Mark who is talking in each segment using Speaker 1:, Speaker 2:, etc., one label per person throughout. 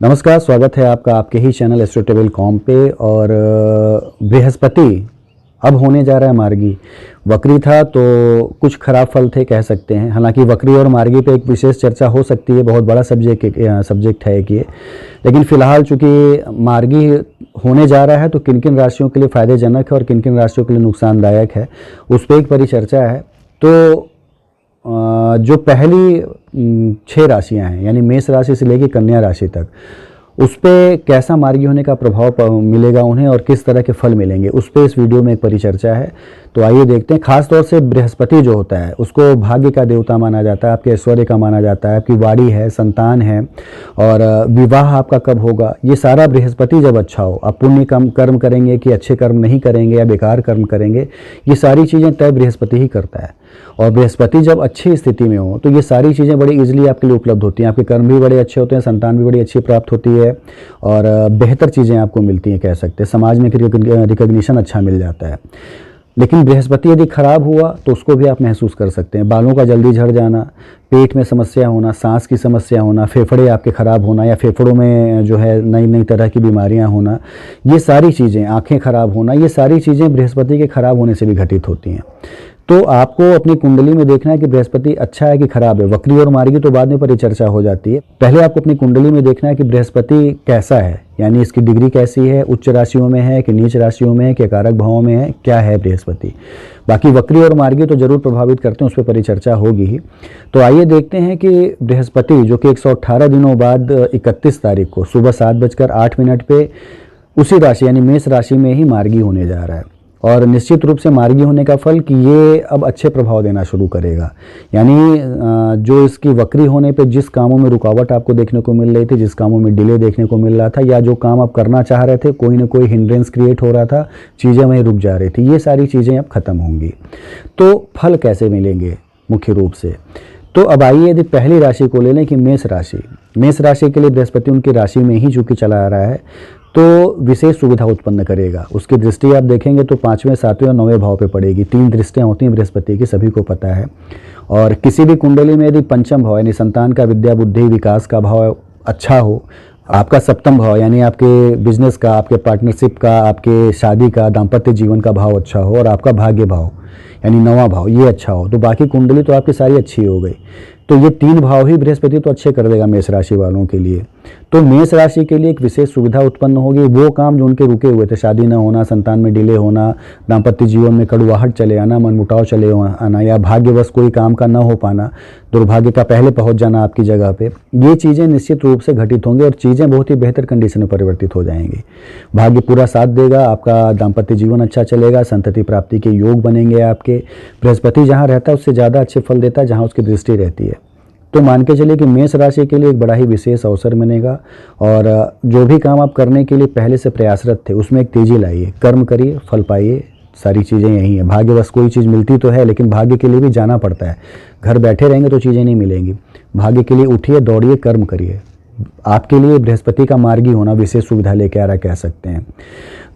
Speaker 1: नमस्कार, स्वागत है आपका आपके ही चैनल एस्ट्रोटेबल कॉम पे। और बृहस्पति अब होने जा रहा है मार्गी। वक्री था तो कुछ खराब फल थे कह सकते हैं। हालांकि वक्री और मार्गी पे एक विशेष चर्चा हो सकती है, बहुत बड़ा सब्जेक्ट है कि लेकिन फिलहाल चूंकि मार्गी होने जा रहा है तो किन किन राशियों के लिए फ़ायदेजनक है और किन किन राशियों के लिए नुकसानदायक है उस पर एक परिचर्चा है। तो जो पहली 6 राशियां हैं यानी मेष राशि से लेकर कन्या राशि तक, उस पर कैसा मार्गी होने का प्रभाव मिलेगा उन्हें और किस तरह के फल मिलेंगे उस पर इस वीडियो में एक परिचर्चा है। तो आइए देखते हैं। खास तौर से बृहस्पति जो होता है उसको भाग्य का देवता माना जाता है, आपके ऐश्वर्य का माना जाता है, आपकी वाणी है, संतान है और विवाह आपका कब होगा, ये सारा बृहस्पति जब अच्छा हो, आप पुण्य कर्म करेंगे कि अच्छे कर्म नहीं करेंगे या बेकार कर्म करेंगे, ये सारी चीज़ें तय बृहस्पति ही करता है। और बृहस्पति जब अच्छी स्थिति में हो तो ये सारी चीज़ें बड़ी इजीली आपके लिए उपलब्ध होती हैं। आपके कर्म भी बड़े अच्छे होते हैं, संतान भी बड़ी अच्छी प्राप्त होती है और बेहतर चीज़ें आपको मिलती हैं, कह सकते हैं। समाज में रिकॉग्निशन अच्छा मिल जाता है। लेकिन बृहस्पति यदि खराब हुआ तो उसको भी आप महसूस कर सकते हैं। बालों का जल्दी झड़ जाना, पेट में समस्या होना, सांस की समस्या होना, फेफड़े आपके ख़राब होना या फेफड़ों में जो है नई नई तरह की बीमारियां होना, ये सारी चीज़ें, आँखें खराब होना, ये सारी चीज़ें बृहस्पति के खराब होने से भी घटित होती हैं। तो आपको अपनी कुंडली में देखना है कि बृहस्पति अच्छा है कि खराब है। वक्री और मार्गी तो बाद में परिचर्चा हो जाती है। पहले आपको अपनी कुंडली में देखना है कि बृहस्पति कैसा है, यानी इसकी डिग्री कैसी है, उच्च राशियों में है कि नीच राशियों में है कि कारक भावों में है, क्या है बृहस्पति। बाकी वक्री और मार्गी तो जरूर प्रभावित करते हैं, उस पर परिचर्चा होगी ही। तो आइए देखते हैं कि बृहस्पति जो कि 118 दिनों बाद 31 तारीख को सुबह 7:08 पे उसी राशि यानी मेष राशि में ही मार्गी होने जा रहा है। और निश्चित रूप से मार्गी होने का फल कि ये अब अच्छे प्रभाव देना शुरू करेगा। यानी जो इसकी वक्री होने पे जिस कामों में रुकावट आपको देखने को मिल रही थी, जिस कामों में डिले देखने को मिल रहा था, या जो काम आप करना चाह रहे थे कोई ना कोई हिंड्रेंस क्रिएट हो रहा था, चीज़ें वहीं रुक जा रही थी, ये सारी चीज़ें अब खत्म होंगी। तो फल कैसे मिलेंगे मुख्य रूप से, तो अब आइए यदि पहली राशि को ले लें कि मेष राशि। मेष राशि के लिए बृहस्पति उनकी राशि में ही चूंकि चला आ रहा है तो विशेष सुविधा उत्पन्न करेगा। उसकी दृष्टि आप देखेंगे तो 5वें, 7वें और 9वें भाव पे पड़ेगी। 3 दृष्टियाँ होती हैं बृहस्पति की, सभी को पता है। और किसी भी कुंडली में यदि पंचम भाव यानी संतान का, विद्या, बुद्धि, विकास का भाव अच्छा हो, आपका सप्तम भाव यानी आपके बिजनेस का, आपके पार्टनरशिप का, आपके शादी का, दाम्पत्य जीवन का भाव अच्छा हो और आपका भाग्य भाव यानी 9वां भाव ये अच्छा हो, तो बाकी कुंडली तो आपकी सारी अच्छी हो गई। तो ये 3 भाव ही बृहस्पति तो अच्छे कर देगा मेष राशि वालों के लिए। तो मेष राशि के लिए एक विशेष सुविधा उत्पन्न होगी। वो काम जो उनके रुके हुए थे, शादी न होना, संतान में डिले होना, दाम्पत्य जीवन में कड़वाहट चले आना, मनमुटाव चले आना या भाग्यवश कोई काम का न हो पाना, दुर्भाग्य का पहले पहुंच जाना आपकी जगह पे, ये चीज़ें निश्चित रूप से घटित होंगी और चीज़ें बहुत ही बेहतर कंडीशन में परिवर्तित हो जाएंगी। भाग्य पूरा साथ देगा, आपका दाम्पत्य जीवन अच्छा चलेगा, संतति प्राप्ति के योग बनेंगे आपके। बृहस्पति जहाँ रहता है उससे ज़्यादा अच्छे फल देता है जहाँ उसकी दृष्टि रहती है। तो मान के चलिए कि मेष राशि के लिए एक बड़ा ही विशेष अवसर मिलेगा और जो भी काम आप करने के लिए पहले से प्रयासरत थे उसमें एक तेज़ी लाइए, कर्म करिए, फल पाइए। सारी चीज़ें यही हैं। भाग्यवश कोई चीज़ मिलती तो है लेकिन भाग्य के लिए भी जाना पड़ता है। घर बैठे रहेंगे तो चीज़ें नहीं मिलेंगी। भाग्य के लिए उठिए, दौड़िए, कर्म करिए। आपके लिए बृहस्पति का मार्गी होना विशेष सुविधा लेके आ रहा कह सकते हैं।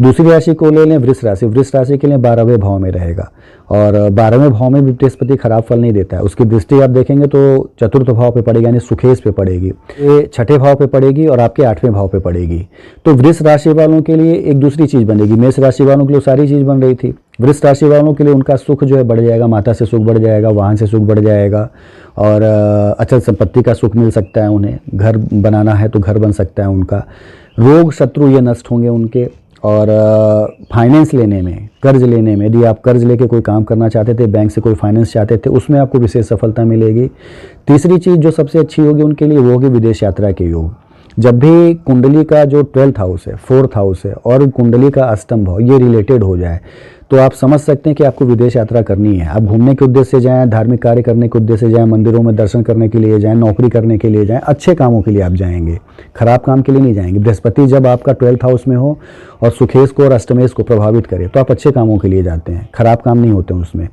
Speaker 1: दूसरी राशि को ले लें वृष राशि। वृष राशि के लिए 12वें भाव में रहेगा और 12वें भाव में भी बृहस्पति खराब फल नहीं देता है। उसकी दृष्टि आप देखेंगे तो चतुर्थ भाव पे पड़ेगी यानी सुखेश पे पड़ेगी, ये 6ठे भाव पे पड़ेगी और आपके 8वें भाव पे पड़ेगी। तो वृष राशि वालों के लिए एक दूसरी चीज़ बनेगी। मेष राशि वालों के लिए सारी चीज़ बन रही थी, वृष राशि वालों के लिए उनका सुख जो है बढ़ जाएगा, माता से सुख बढ़ जाएगा, वाहन से सुख बढ़ जाएगा और अचल संपत्ति का सुख मिल सकता है उन्हें। घर बनाना है तो घर बन सकता है उनका। रोग शत्रु ये नष्ट होंगे उनके। और फाइनेंस लेने में, कर्ज लेने में, यदि आप कर्ज लेके कोई काम करना चाहते थे, बैंक से कोई फाइनेंस चाहते थे, उसमें आपको विशेष सफलता मिलेगी। तीसरी चीज़ जो सबसे अच्छी होगी उनके लिए वो होगी विदेश यात्रा के योग। जब भी कुंडली का जो 12th हाउस है, 4th हाउस है और कुंडली का अष्टम भाव ये रिलेटेड हो जाए तो आप समझ सकते हैं कि आपको विदेश यात्रा करनी है। आप घूमने के उद्देश्य से जाएं, धार्मिक कार्य करने के उद्देश्य से जाएं, मंदिरों में दर्शन करने के लिए जाएं, नौकरी करने के लिए जाएं, अच्छे कामों के लिए आप जाएंगे, खराब काम के लिए नहीं जाएंगे। बृहस्पति जब आपका 12th हाउस में हो और सुखेश को और अष्टमेश को प्रभावित करे तो आप अच्छे कामों के लिए जाते हैं, खराब काम नहीं होते हैं उसमें।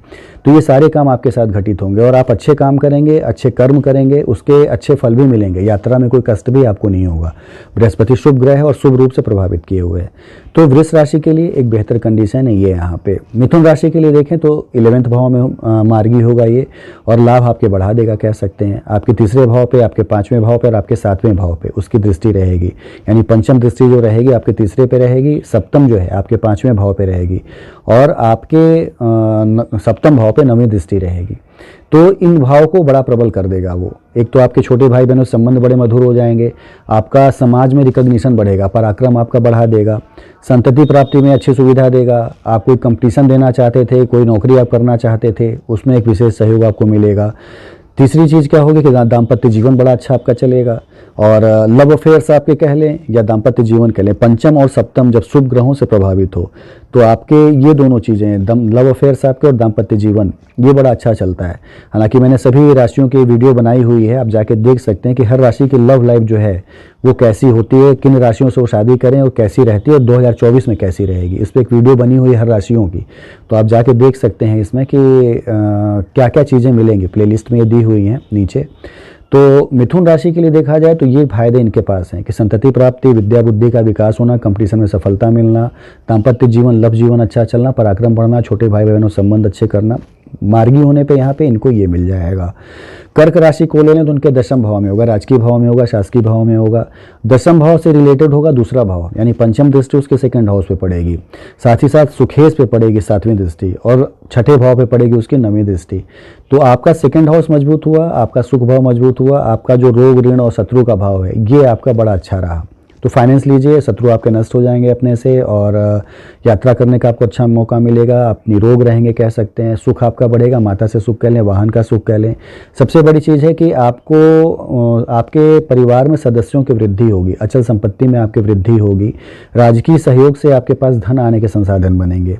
Speaker 1: तो ये सारे काम आपके साथ घटित होंगे और आप अच्छे काम करेंगे, अच्छे कर्म करेंगे, उसके अच्छे फल भी मिलेंगे। यात्रा में कोई कष्ट भी आपको नहीं होगा। बृहस्पति शुभ ग्रह है और शुभ रूप से प्रभावित किए हुए हैं। तो वृष राशि के लिए एक बेहतर कंडीशन है ये यहाँ पे। मिथुन राशि के लिए देखें तो 11वें भाव में मार्गी होगा ये, और लाभ आपके बढ़ा देगा कह सकते हैं। आपके तीसरे भाव पे, आपके 5वें भाव पे और आपके 7वें भाव पे उसकी दृष्टि रहेगी, यानी पंचम दृष्टि जो रहेगी आपके तीसरे पे रहेगी, सप्तम जो है आपके 5वें भाव पे रहेगी, और आपके सप्तम भाव पे 9वीं दृष्टि रहेगी। तो इन भाव को बड़ा प्रबल कर देगा वो। एक तो आपके छोटे भाई बहनों से संबंध बड़े मधुर हो जाएंगे, आपका समाज में रिकॉग्निशन बढ़ेगा, पराक्रम आपका बढ़ा देगा, संतति प्राप्ति में अच्छी सुविधा देगा। आप कोई कंपटीशन देना चाहते थे, कोई नौकरी आप करना चाहते थे, उसमें एक विशेष सहयोग आपको मिलेगा। तीसरी चीज़ क्या होगी कि दाम्पत्य जीवन बड़ा अच्छा आपका चलेगा, और लव अफेयर्स आपके कह लें या दाम्पत्य जीवन कह लें, पंचम और सप्तम जब शुभ ग्रहों से प्रभावित हो तो आपके ये दोनों चीज़ें, लव अफेयर्स आपके और दाम्पत्य जीवन, ये बड़ा अच्छा चलता है। हालांकि मैंने सभी राशियों की वीडियो बनाई हुई है, आप जाके देख सकते हैं कि हर राशि की लव लाइफ जो है वो कैसी होती है, किन राशियों से वो शादी करें और कैसी रहती है, और 2024 में कैसी रहेगी। इस पर एक वीडियो बनी हुई है हर राशियों की, तो आप जाके देख सकते हैं इसमें कि क्या क्या चीज़ें मिलेंगी, प्लेलिस्ट में ये दी हुई हैं नीचे। तो मिथुन राशि के लिए देखा जाए तो ये फायदे इनके पास हैं कि संतति प्राप्ति, विद्या बुद्धि का विकास होना, कंपटीशन में सफलता मिलना, दाम्पत्य जीवन, लव जीवन अच्छा चलना, पराक्रम बढ़ना, छोटे भाई बहनों संबंध अच्छे करना। मार्गी होने पे यहाँ पे इनको ये मिल जाएगा। कर्क राशि को ले लें तो उनके दशम भाव में होगा, राजकीय भाव में होगा, शासकीय भाव में होगा। दशम भाव से रिलेटेड होगा दूसरा भाव, यानी पंचम दृष्टि उसके सेकंड हाउस पे पड़ेगी, साथ ही साथ सुखेश पे पड़ेगी 7वीं दृष्टि, और छठे भाव पे पड़ेगी उसकी 9वीं दृष्टि। तो आपका सेकंड हाउस मजबूत हुआ, आपका सुख भाव मजबूत हुआ, आपका जो रोग ऋण और शत्रु का भाव है ये आपका बड़ा अच्छा रहा। तो फाइनेंस लीजिए, शत्रु आपके नष्ट हो जाएंगे अपने से, और यात्रा करने का आपको अच्छा मौका मिलेगा, आप निरोग रहेंगे कह सकते हैं, सुख आपका बढ़ेगा, माता से सुख कह लें, वाहन का सुख कह लें। सबसे बड़ी चीज़ है कि आपको आपके परिवार में सदस्यों की वृद्धि होगी, अचल संपत्ति में आपकी वृद्धि होगी, राजकीय सहयोग से आपके पास धन आने के संसाधन बनेंगे।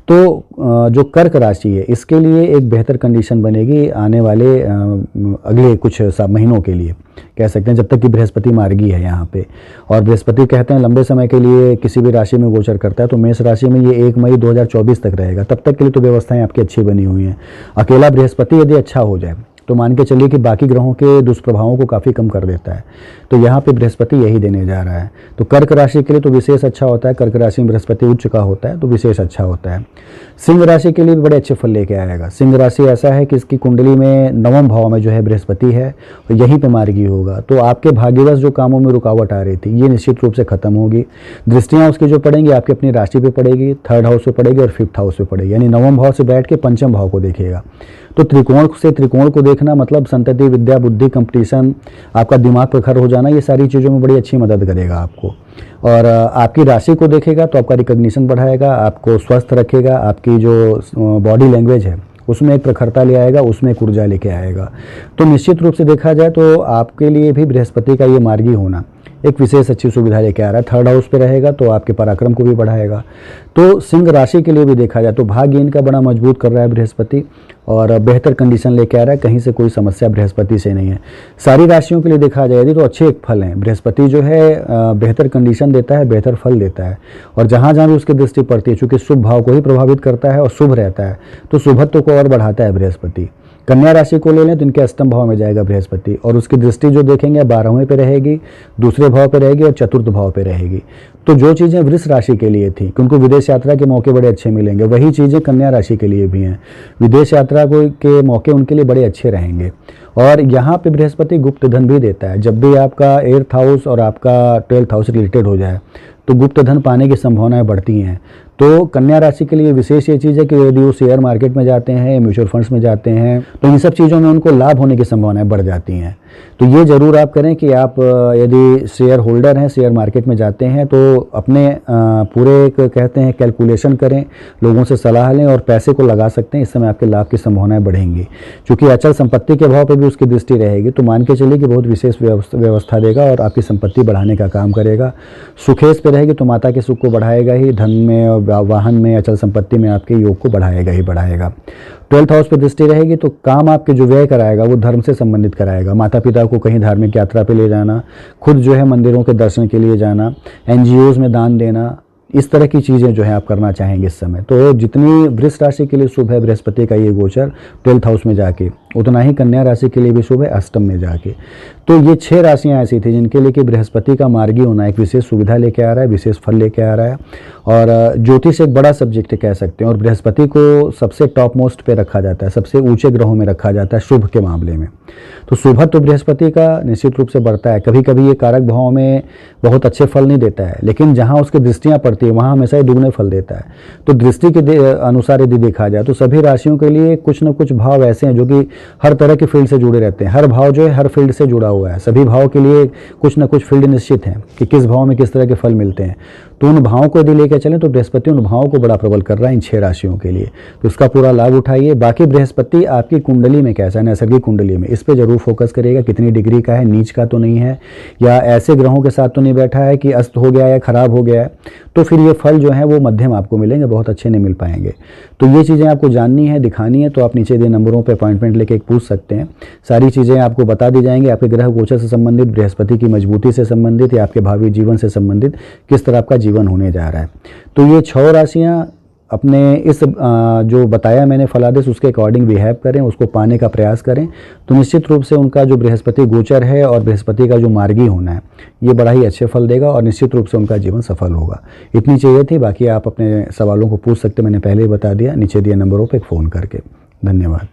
Speaker 1: तो जो कर्क राशि है इसके लिए एक बेहतर कंडीशन बनेगी आने वाले अगले कुछ महीनों के लिए कह सकते हैं, जब तक कि बृहस्पति मार्गी है यहाँ पे। और बृहस्पति कहते हैं लंबे समय के लिए किसी भी राशि में गोचर करता है, तो मेष राशि में ये 1 मई 2024 तक रहेगा। तब तक के लिए तो व्यवस्थाएं आपकी अच्छी बनी हुई हैं। अकेला बृहस्पति यदि अच्छा हो जाए तो मान के चलिए कि बाकी ग्रहों के दुष्प्रभावों को काफ़ी कम कर देता है। तो यहाँ पे बृहस्पति यही देने जा रहा है। तो कर्क राशि के लिए तो विशेष अच्छा होता है, कर्क राशि में बृहस्पति उच्च का होता है तो विशेष अच्छा होता है। सिंह राशि के लिए भी बड़े अच्छे फल लेके आएगा। सिंह राशि ऐसा है कि इसकी कुंडली में 9वें भाव में जो है बृहस्पति है और यहीं पे मार्गी होगा। तो आपके भाग्यवश जो कामों में रुकावट आ रही थी ये निश्चित रूप से खत्म होगी। दृष्टियाँ उसकी जो पड़ेंगी आपकी अपनी राशि पे पड़ेगी, 3rd हाउस पे पड़ेगी और 5th हाउस पे पड़ेगी, यानी 9वें भाव से बैठ के 5वें भाव को देखेगा। तो त्रिकोण से त्रिकोण को देखना मतलब संतति, विद्या, बुद्धि, कंपटीशन, आपका दिमाग प्रखर हो जाना, ये सारी चीज़ों में बड़ी अच्छी मदद करेगा आपको। और आपकी राशि को देखेगा तो आपका रिकॉग्निशन बढ़ाएगा, आपको स्वस्थ रखेगा, आपकी जो बॉडी लैंग्वेज है उसमें एक प्रखरता ले आएगा, उसमें एक ऊर्जा लेके आएगा। तो निश्चित रूप से देखा जाए तो आपके लिए भी बृहस्पति का ये मार्गी होना एक विशेष अच्छी सुविधा लेके आ रहा है। 3rd हाउस पे रहेगा तो आपके पराक्रम को भी बढ़ाएगा। तो सिंह राशि के लिए भी देखा जाए तो भाग्य इनका बड़ा मजबूत कर रहा है बृहस्पति, और बेहतर कंडीशन लेके आ रहा है, कहीं से कोई समस्या बृहस्पति से नहीं है। सारी राशियों के लिए देखा जाए यदि तो अच्छे एक फल हैं। बृहस्पति जो है बेहतर कंडीशन देता है, बेहतर फल देता है, और जहाँ जहाँ भी उसकी दृष्टि पड़ती है चूँकि शुभ भाव को ही प्रभावित करता है और शुभ रहता है तो शुभत्व को और बढ़ाता है बृहस्पति। कन्या राशि को ले लें तो इनके अष्टम भाव में जाएगा बृहस्पति, और उसकी दृष्टि जो देखेंगे 12वें पे रहेगी, दूसरे भाव पे रहेगी और 4th भाव पे रहेगी। तो जो चीज़ें वृष राशि के लिए थी कि उनको विदेश यात्रा के मौके बड़े अच्छे मिलेंगे, वही चीज़ें कन्या राशि के लिए भी हैं। विदेश यात्रा के मौके उनके लिए बड़े अच्छे रहेंगे। और यहाँ पे बृहस्पति गुप्त धन भी देता है। जब भी आपका 8th हाउस और आपका 12th हाउस रिलेटेड हो जाए तो गुप्त धन पाने की संभावनाएं बढ़ती हैं। तो कन्या राशि के लिए विशेष ये चीज़ है कि यदि वो शेयर मार्केट में जाते हैं, म्यूचुअल फंड्स में जाते हैं तो इन सब चीज़ों में उनको लाभ होने की संभावनाएं बढ़ जाती हैं। तो ये ज़रूर आप करें कि आप यदि शेयर होल्डर हैं, शेयर मार्केट में जाते हैं तो अपने पूरे एक कहते हैं कैलकुलेशन करें, लोगों से सलाह लें और पैसे को लगा सकते हैं। इस समय आपके लाभ की संभावनाएं बढ़ेंगी। चूँकि अचल संपत्ति के भाव पर भी उसकी दृष्टि रहेगी तो मान के चलिए कि बहुत विशेष व्यवस्था देगा और आपकी संपत्ति बढ़ाने का काम करेगा। सुखेश पे रहेगी तो माता के सुख को बढ़ाएगा ही, धन में, वाहन में, अचल संपत्ति में आपके योग को बढ़ाएगा ही बढ़ाएगा। 12th हाउस पर दृष्टि रहेगी तो काम आपके जो व्यय कराएगा वो धर्म से संबंधित कराएगा। माता पिता को कहीं धार्मिक यात्रा पे ले जाना, खुद जो है मंदिरों के दर्शन के लिए जाना, NGOs में दान देना, इस तरह की चीज़ें जो है आप करना चाहेंगे इस समय। तो जितनी वृष राशि के लिए शुभ है बृहस्पति का ये गोचर 12th हाउस में जाके, उतना ही कन्या राशि के लिए भी शुभ है अष्टम में जाके। तो ये 6 राशियां ऐसी थी जिनके लिए कि बृहस्पति का मार्गी होना एक विशेष सुविधा लेके आ रहा है, विशेष फल लेके आ रहा है। और ज्योतिष एक बड़ा सब्जेक्ट कह सकते हैं, और बृहस्पति को सबसे टॉप मोस्ट पे रखा जाता है, सबसे ऊंचे ग्रहों में रखा जाता है शुभ के मामले में। तो शुभ तो बृहस्पति का निश्चित रूप से बढ़ता है। कभी कभी ये कारक भाव में बहुत अच्छे फल नहीं देता है, लेकिन जहाँ उसकी दृष्टियाँ पड़ती है वहाँ हमेशा ही दुगने फल देता है। तो दृष्टि के अनुसार यदि देखा जाए तो सभी राशियों के लिए कुछ न कुछ भाव ऐसे हैं जो कि हर तरह की फील्ड से जुड़े रहते हैं। हर भाव जो है हर फील्ड से जुड़ा हुआ है। सभी भाव के लिए कुछ न कुछ फील्ड निश्चित है कि किस भाव में किस तरह के फल मिलते हैं। तो उन भावों को यदि लेकर चलें तो बृहस्पति उन भावों को बड़ा प्रबल कर रहा है इन 6 राशियों के लिए। तो उसका पूरा लाभ उठाइए। बाकी बृहस्पति आपकी कुंडली में कैसा है, नैसर्गिक कुंडली में, इस पर जरूर फोकस करिएगा। कितनी डिग्री का है, नीच का तो नहीं है, या ऐसे ग्रहों के साथ तो नहीं बैठा है कि अस्त हो गया या खराब हो गया है, तो फिर ये फल जो है वो मध्यम आपको मिलेंगे, बहुत अच्छे नहीं मिल पाएंगे। तो ये चीज़ें आपको जाननी है, दिखानी है, तो आप नीचे दिए नंबरों पर अपॉइंटमेंट लेके पूछ सकते हैं। सारी चीज़ें आपको बता दी जाएंगी, आपके ग्रह गोचर से संबंधित, बृहस्पति की मजबूती से संबंधित, या आपके भावी जीवन से संबंधित किस तरह आपका जीवन होने जा रहा है। तो ये 6 राशियाँ अपने इस जो बताया मैंने फलादेश उसके अकॉर्डिंग बिहेव करें, उसको पाने का प्रयास करें, तो निश्चित रूप से उनका जो बृहस्पति गोचर है और बृहस्पति का जो मार्गी होना है ये बड़ा ही अच्छे फल देगा और निश्चित रूप से उनका जीवन सफल होगा। इतनी चाहिए थी। बाकी आप अपने सवालों को पूछ सकते, मैंने पहले ही बता दिया नीचे दिए नंबरों पर फ़ोन करके। धन्यवाद।